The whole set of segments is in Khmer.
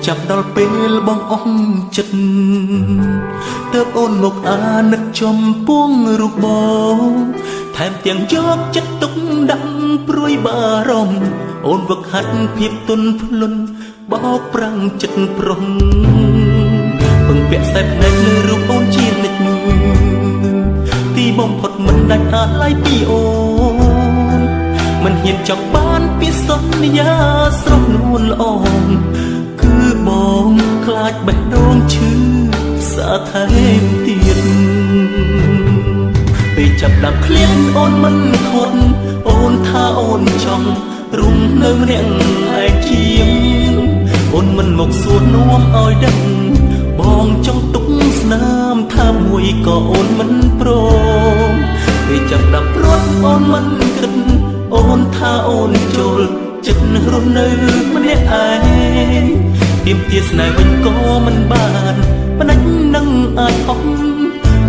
ចាប់ដល់ពេលបងអស់ចិត្តទើបអូនមកអាណិតចំពោះរូបបងថែមទាំងយកចិត្តទុកដាក់ព្រួយបារម្ភអូនវឹកហាត់ភាពទន់ភ្លន់បោកប្រាំងចិត្តប្រុងពឹងពាក់ខ្សែភ្នែកលើរូបអូនជានិច្ចទីបំផុតមិនដាច់អាឡ័យពីអូនមិនហ៊ានចង់បានពីសន្យាស្រស់នួនល្អគឺបងខ្លាចបេះដូងឈឺសាថែមទៀតពេលចាប់ដាក់ឃ្លានអូនមិនខត់អូនថាអូនចង់រុំនៅម្នាក់ឯងជាងអូនមិនមកសួរនាំឲ្យដឹងបងចង់ទុកស្នាមថាមួយក៏អូនមិនព្រមពេលចាប់ដាក់ព្រួតអូនមិនគិតអូនថាអូនចូលចិត្តរស់នៅម្នាក់ឯងទៀមទាស្នេហ៍វិញក៏មិនបានផ្ដាច់នឹងអាចអស់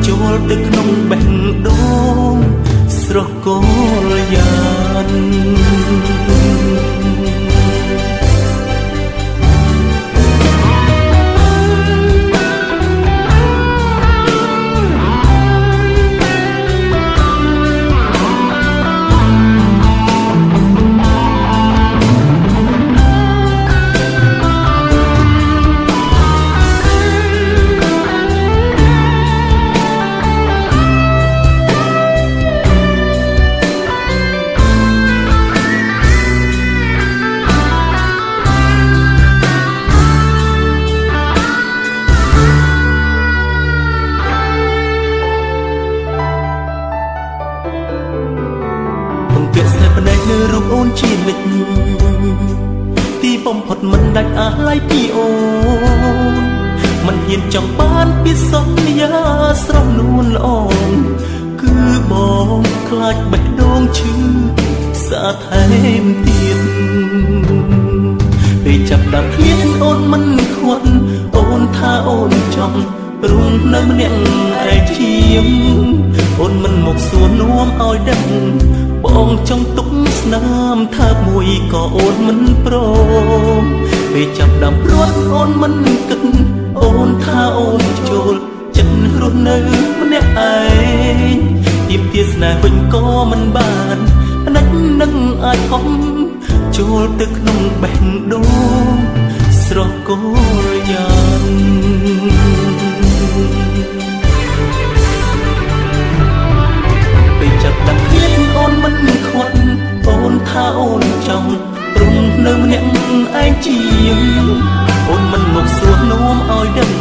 ចូលទៅក្នុងបេះដូងស្រស់កលយ៉ានរូបអូនជានិច្ចទីបំផុតមិនដាច់អាឡ័យពីអូនមិនហ៊ានចង់បានពីសន្យាស្រស់នួនល្អគឺបងខ្លាចបេះដូងឈឺសាថែមទៀតពេលចាប់ដាក់ឃ្លានអូនមិនខ្វាត់អូនថាអូនចង់រុំនៅម្នាក់ឯងជាងអូនមិនមកសួរនាំឲ្យដឹងបងចង់ទុកស្នាមថាមួយក៏អូនមិនព្រមពេលចាប់ដើមព្រួតអូនមិនគិតអូនថាអូនចូលចិត្តរស់នៅម្នាក់ឯងទៀមទាស្នេហ៍វិញក៏មិនបានផ្ដាច់នឹងអាចអស់ចូលទៅក្នុងបេះដូងស្រស់កលយ៉ានពេលចាប់ដាក់ឃ្លានអូនមិនខ្វាត់អូនថាអូនចង់រុំនៅម្នាក់ឯងជាងអូនមិនមកសួរនាំឲ្យដឹង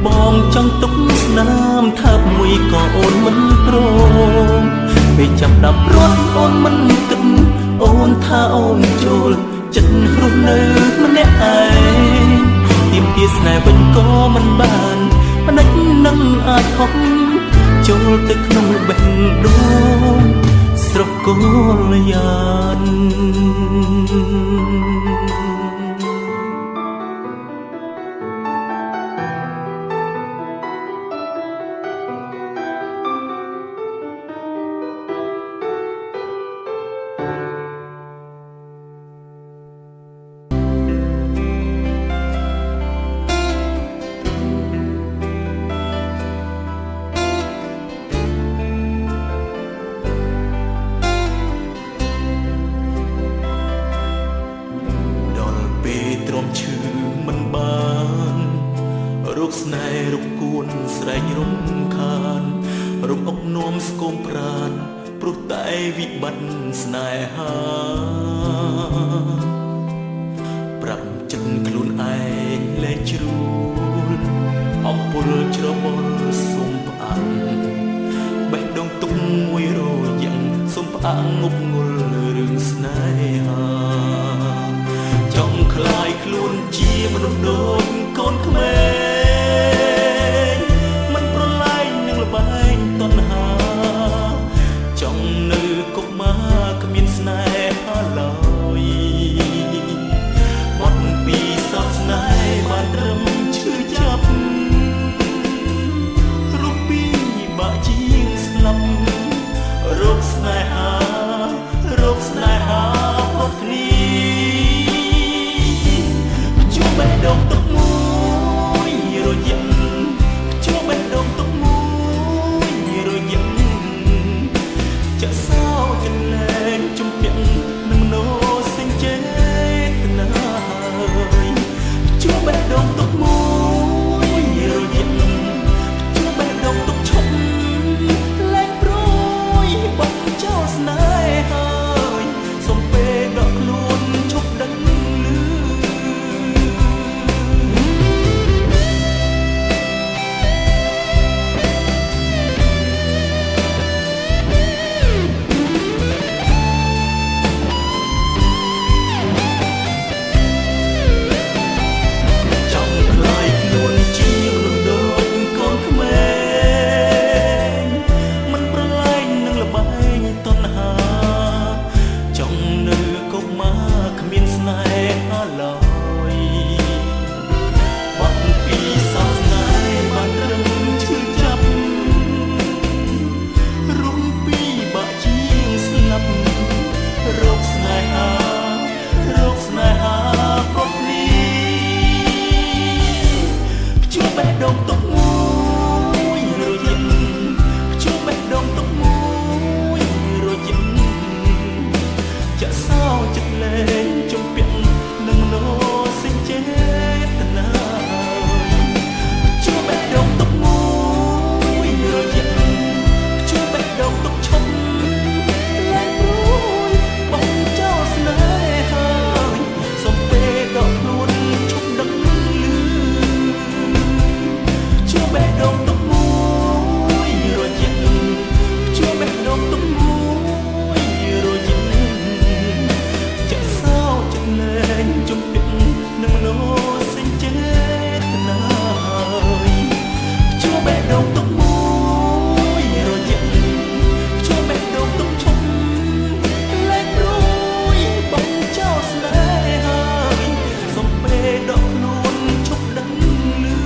បងចង់ទុកស្នាមថាមួយក៏អូនមិនព្រមពេលចាប់ដាក់ព្រួតអូនមិនគិតអូនថាអូនចូលចិត្តរស់នៅម្នាក់ឯងទៀមទាស្នេហ៍វិញក៏មិនបានផ្ដាច់នឹងអាចអស់ចូលទៅក្នុងបេះដូងស្រស់កលយ៉ានរូបស្នេហ៍រូបគួនស្រែករំខានរូបអុកនោមស្គមប្រានព្រោះតែវិបត្តិស្នេហាប្រាប់ចិត្តខ្លួនឯងលែងជ្រួលអំពុលច្របល់សុំផ្អាំបេះដូងទុកមួយរយៈសុំផ្អាំងប់ងល់រឿងស្នេហាចង់คลายខ្លួនជាមនុស្សដូចកូនក្មេងមិនប្រឡែងនឹងល្បែងតណ្ហាចង់នៅកុមារគ្មានស្នេហាឡើយបាត់ពីសោកស្នេហ៍បានត្រឹមឈឺចាប់រូបពីបាក់ជាងស្លាប់រោគស្នេហារោគស្នេហាផុតគ្នាជួបបេះដូងទុក ចាក់សោចិត្តលែងជំពាក់នឹងណោសេចចេតនាជួបបេះដូងទុកមួយរយៈជួបបេះដូងទុកឈប់លែងព្រួយបងចោលស្នេហាសំពេលដកខ្លួនឈប់ដឹងលឺជួបបេះដូងទុកមួយរយៈជួបបេះដូងទុកមួយរយៈចាក់សោចិត្តលែងជំពាក់នឹងណោសេចចេតនាជួបបេះដូងទុកមួយរយៈជួបបេះដូងទុកឈប់លែងព្រួយបងចោលស្នេហាសំពេលដកខ្លួនឈប់ដឹងលឺ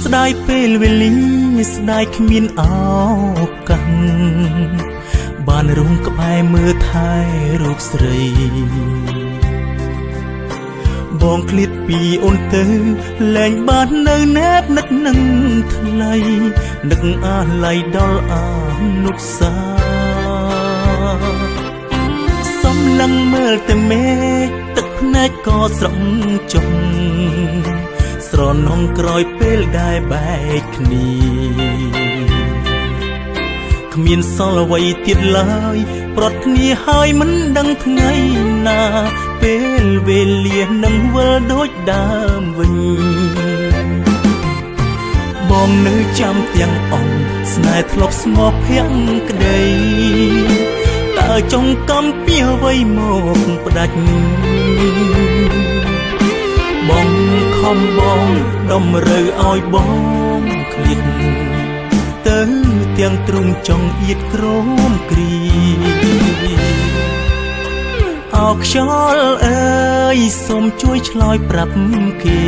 ស្ដាយពេលវេលាស្ដាយគ្មានឱកាសបានរងក្បែរមើលថែរូបស្រីបងឃ្លាតពីអូនទៅលែងបាននៅណែបនឹកនឹងថ្លៃនឹកអាឡ័យដល់អានុសាសំឡឹងមើលតែមេឃទឹកភ្នែកក៏ស្រក់ចុងស្រនំក្រោយពេលដែលបែកគ្នាគ្មានសល់អ្វីទៀតឡើយប្រត់គ្នាហើយមិនដឹងថ្ងៃណាពេលវេលានឹងវិលដូចដើមវិញបងនៅចាំទាំងអង្គស្នេហ៍ធ្លាប់ស្មោះភក្តីក្តីតើចង់កំពីអ្វីមកផ្ដាច់បងខំបងតម្រូវឲ្យបងឃ្លាតទៅទាំងទ្រូងចង់អៀតក្រោមគ្រីអោខ្យល់អើយសូមជួយឆ្លើយប្រាប់គេ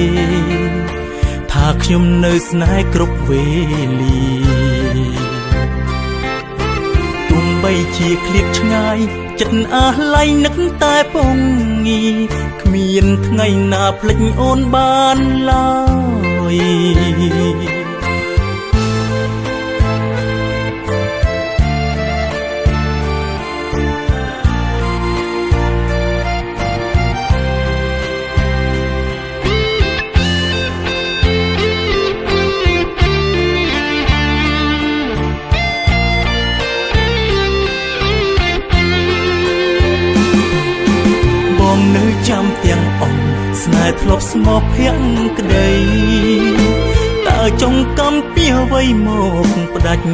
ថាខ្ញុំនៅស្នេហ៍គ្រប់វេលាទោះបីជាឃ្លាតឆ្ងាយចិត្តអាឡ័យនឹកតែពងងីគ្មានថ្ងៃណាភ្លេចអូនបានឡើយនៅចាំទាំងអង្គស្នេហ៍ធ្លាប់ស្មោះភក្តីក្តីតើចង់កំពីអ្វីមកផ្ដាច់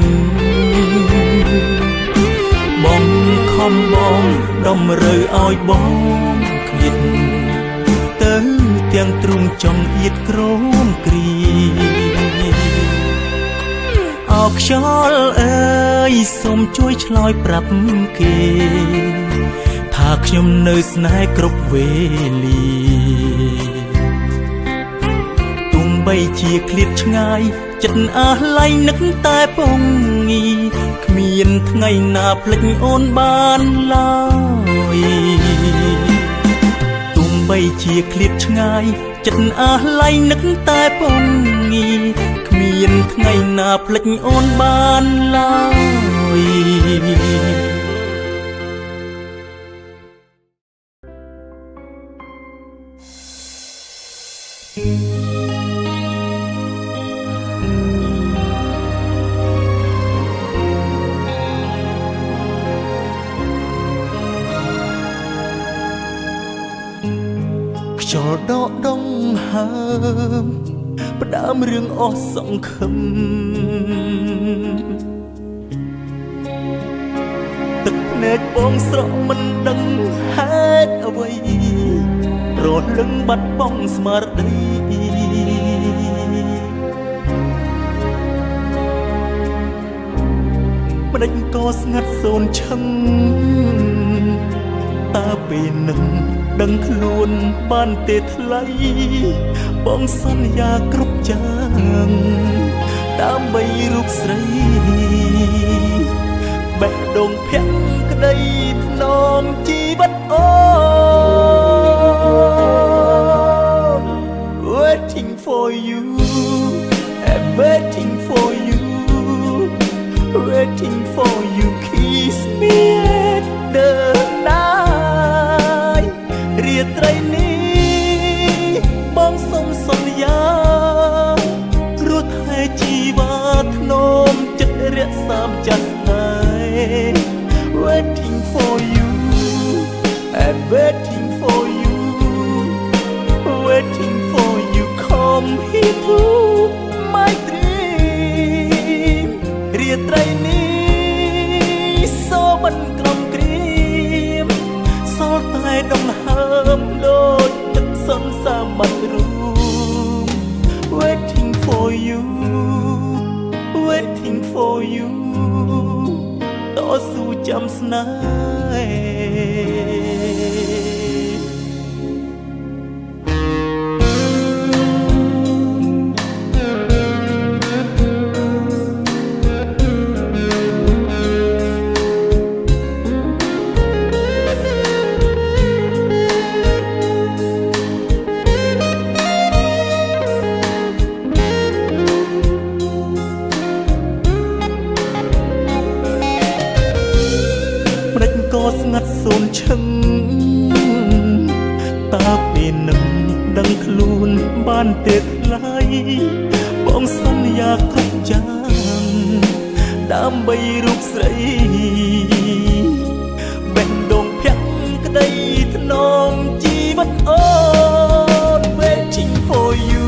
បងខំបងតម្រូវឲ្យបងឃ្លាតទៅទាំងទ្រូងចង់អៀតក្រោមគ្រីអោខ្យល់អើយសូមជួយឆ្លើយប្រាប់គេថាខ្ញុំនៅស្នេហ៍គ្រប់វេលាទោះបីជាឃ្លាតឆ្ងាយចិត្តអាឡ័យនឹកតែពងងីគ្មានថ្ងៃណាភ្លេចអូនបានឡើយទោះបីជាឃ្លាតឆ្ងាយចិត្តអាឡ័យនឹកតែពងងីគ្មានថ្ងៃណាភ្លេចអូនបានឡើយខ្យល់ដកដងហើមផ្ដើមរឿងអស់សង្ឃឹមទឹកភ្នែកបងស្រក់មិនដឹងហេតុអ្វីរលឹងបាត់បង់ស្មារតី ម្ដេចក៏ស្ងាត់សូនឈឹងតើពេលនឹងដឹងខ្លួនបានទេថ្លៃបងសន្យាគ្រប់យ៉ាងដើម្បីរូបស្រីបេះដូងភក្តីថ្នមជីវិតអូន Waiting for you I'm waiting for you Waiting for you kiss me at the night រាត្រីនេះបងសុំសន្យារស់ថែជីវាថ្នមចិត្តរក្សាចាស់ស្នេហ៍ Waiting for you I'm waiting for you Waiting for you come here to my dream រាត្រីនេះសូមិនក្រំគ្រៀមសល់តែដង្ហើមដូចទឹកសន្សាបាត់រូប Waiting for you Waiting for you តស៊ូចាំស្នេស្ងាត់សូនឈឹងតើពេលនឹងដឹងខ្លួនបានទេថ្លៃបងសន្យាគ្រប់យ៉ាងដើម្បីរូបស្រីបេះដូងភក្តីថ្នមជីវិតអូន Waiting for you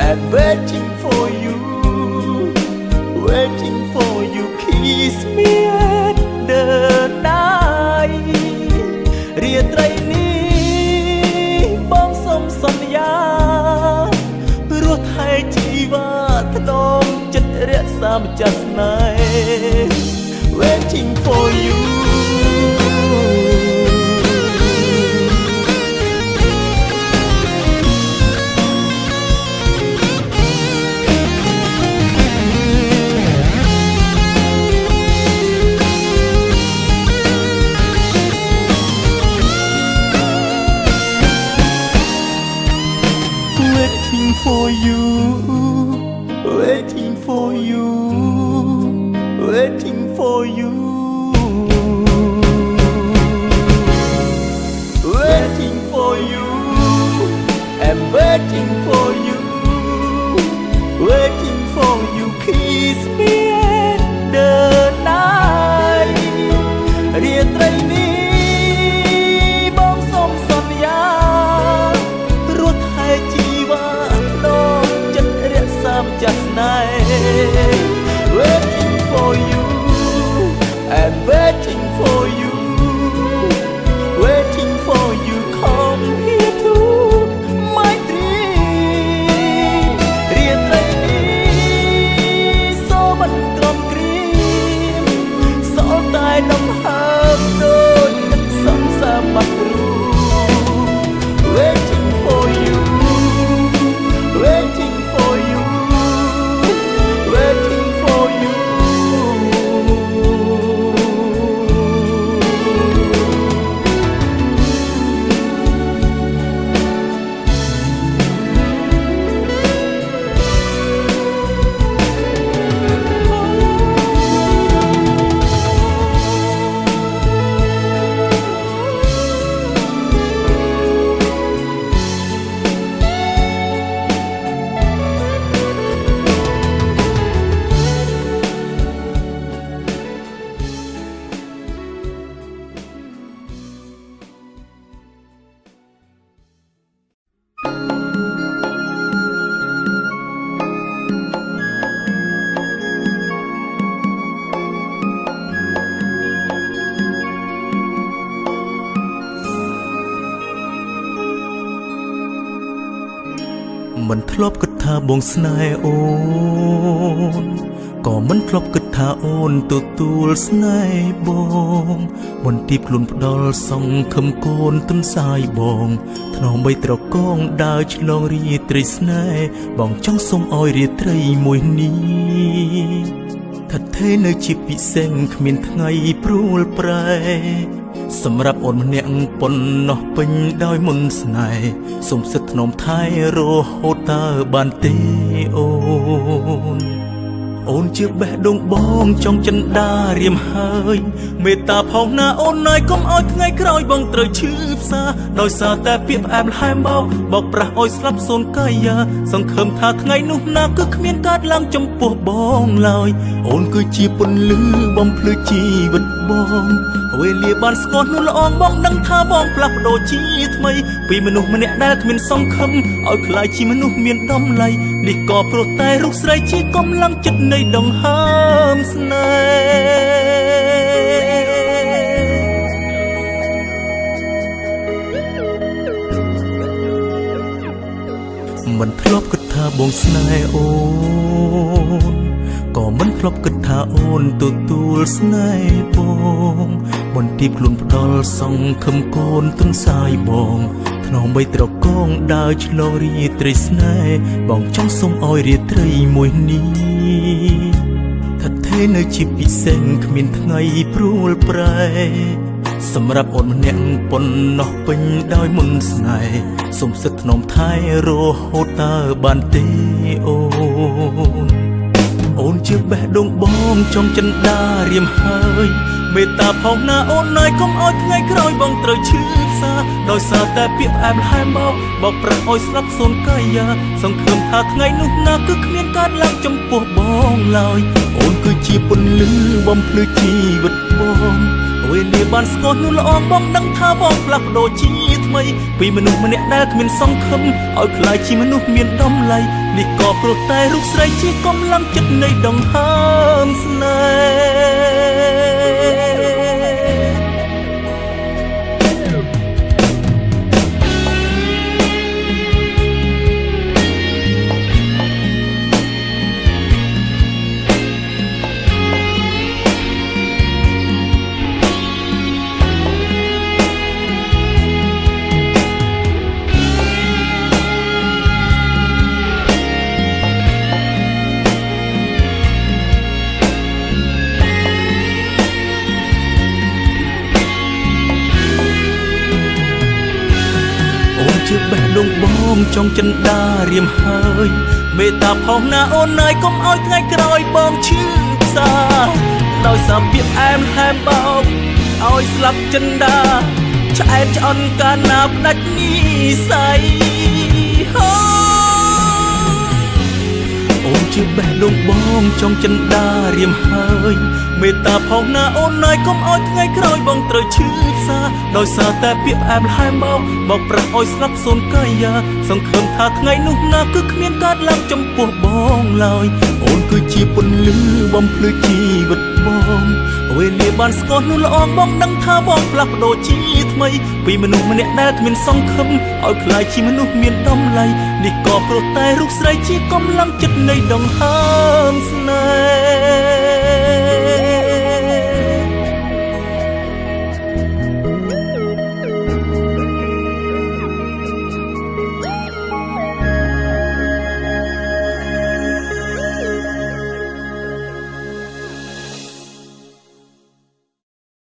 I'm waiting for you Waiting for you kiss me at the night រាត្រីនេះបងសុំសន្យារស់ថែជីវាថ្នមចិត្តរក្សាម្ចាស់ស្នេហ៍ Waiting for you Waiting for you Waiting for you Waiting for you Waiting for you I'm waiting for you Waiting for you kiss me at the night រាត្រីនេះបងសុំសន្យារស់ថែជីវាថ្នមចិត្តរក្សាចាស់ស្នេហ៍ Waiting for you I'm waiting for you Waiting for you come here to my dream រាត្រីនេះសូមិនក្រំគ្រៀមសល់តែដង្ហើមដូចទឹកសន្សាបាត់រូប Waiting for you Waiting for you Waiting for you មិនធ្លាប់គិតថាបងស្នេហ៍អូនក៏ ក៏មិនធ្លាប់គិតថាអូនទទួលស្នេហ៍បងបន្ទាបខ្លួនផ្ដល់សង្ឃឹមកូនទុនសាយបងថ្នមបីត្រកងដើរឆ្លងរាត្រីស្នេហ៍បងចង់សុំឲ្យរាត្រីមួយនេះថាថេនៅជាពិសេសគ្មានថ្ងៃព្រួលប្រែសម្រាប់អូនម្នាក់ប៉ុណ្ណោះពេញដោយមន្តស្នេហ៍សុំសិទ្ធថ្នមថែរហូតតើបានទេអូនអូនជាបេះដូងបងចង់ចិនដារៀមហើយមេត្តាផងណាអូនណាយកុំឲ្យថ្ងៃក្រោយបងត្រូវឈឺផ្សាដោយសារតែពាក្យផ្អែមល្ហែមបោកប្រាស់ឲ្យស្លាប់សូនកាយាសង្ឃឹមថាថ្ងៃនោះណាគឺគ្មានកើតឡើងចំពោះបងឡើយអូនគឺជាពន្លឺបំភ្លឺជីវិតបងវេលាបានស្គាល់នោះល្អងបងដឹងថាបងផ្លាស់ប្ដូរជាថ្មីពីមនុស្សម្នាក់ដែលគ្មានសង្ឃឹមឲ្យក្លាយជាមនុស្សមានតម្លៃនេះក៏ព្រោះតែរូបស្រីជាកម្លាំងចិត្តនៃដង្ហើមស្នេហ៍មិនធ្លាប់គិតថាបងស្នេហ៍អូនក៏មិនធ្លាប់គិតថាអូនទទួលស្នេហ៍បងបន្ទាបខ្លួនផ្ដល់សង្ឃឹមកូនទុនសាយបងថ្នមបីត្រកងដើរឆ្លងរាត្រីស្នេហ៍បងចង់សុំឲ្យរាត្រីមួយនេះថាថេនៅជាពិសេសគ្មានថ្ងៃព្រួលប្រែសម្រាប់អូនម្នាក់ប៉ុណ្ណោះពេញដោយមន្តស្នេហ៍សុំសិទ្ធថ្នមថែរហូតតើបានទេអូនអូនជាបេះដូងបងចង់ចិនដារៀមហើយមេត្តាផងណាអូនណាយកុំឲ្យថ្ងៃក្រោយបងត្រូវឈឺផ្សាដោយសារតែពាក្យផ្អែមល្ហែមបោកប្រាស់ឲ្យស្លាប់សូនកាយាសង្ឃឹមថាថ្ងៃនោះណាគឺគ្មានកើតឡើងចំពោះបងឡើយអូនគឺជាពន្លឺបំភ្លឺជីវិតបងវេលាបានស្គាល់នោះល្អងបងដឹងថាបងផ្លាស់ប្ដូរជាថ្មីពីមនុស្សម្នាក់ដែលគ្មានសង្ឃឹមឲ្យក្លាយជាមនុស្សមានតម្លៃនេះក៏ព្រោះតែរូបស្រីជាកម្លាំងចិត្តនៃដង្ហើមស្នេជាបេះដូងបងចង់ចិនដារៀមហើយមេត្តាផងណាអូនណាយកុំឲ្យថ្ងៃក្រោយបងឈឺផ្សាដោយសារពាក្យផ្អែមល្ហែមបោកឲ្យស្លាប់ចិនដាឆ្អែតឆ្អន់កាលណាផ្ដាច់និស្ស័យអូនជាបេះដូងបងចង់ចិនដារៀមហើយមេត្តាផងណាអូនណាយកុំឲ្យថ្ងៃក្រោយបងត្រូវឈឺផ្សាដោយសារតែពាក្យផ្អែមល្ហែមបោកប្រាស់ឲ្យស្លាប់សូនកាយាសង្ឃឹមថាថ្ងៃនោះណាគឺគ្មានកើតឡើងចំពោះបងឡើយអូនគឺជាពន្លឺបំភ្លឺជីវិតបងវេលាបានស្គាល់នោះល្អងបងដឹងថាបងផ្លាស់ប្ដូរជាថ្មីពីមនុស្សម្នាក់ដែលគ្មានសង្ឃឹមឲ្យក្លាយជាមនុស្សមានតម្លៃនេះក៏ព្រោះតែរូបស្រីជាកម្លាំងចិត្តនៃដង្ហើ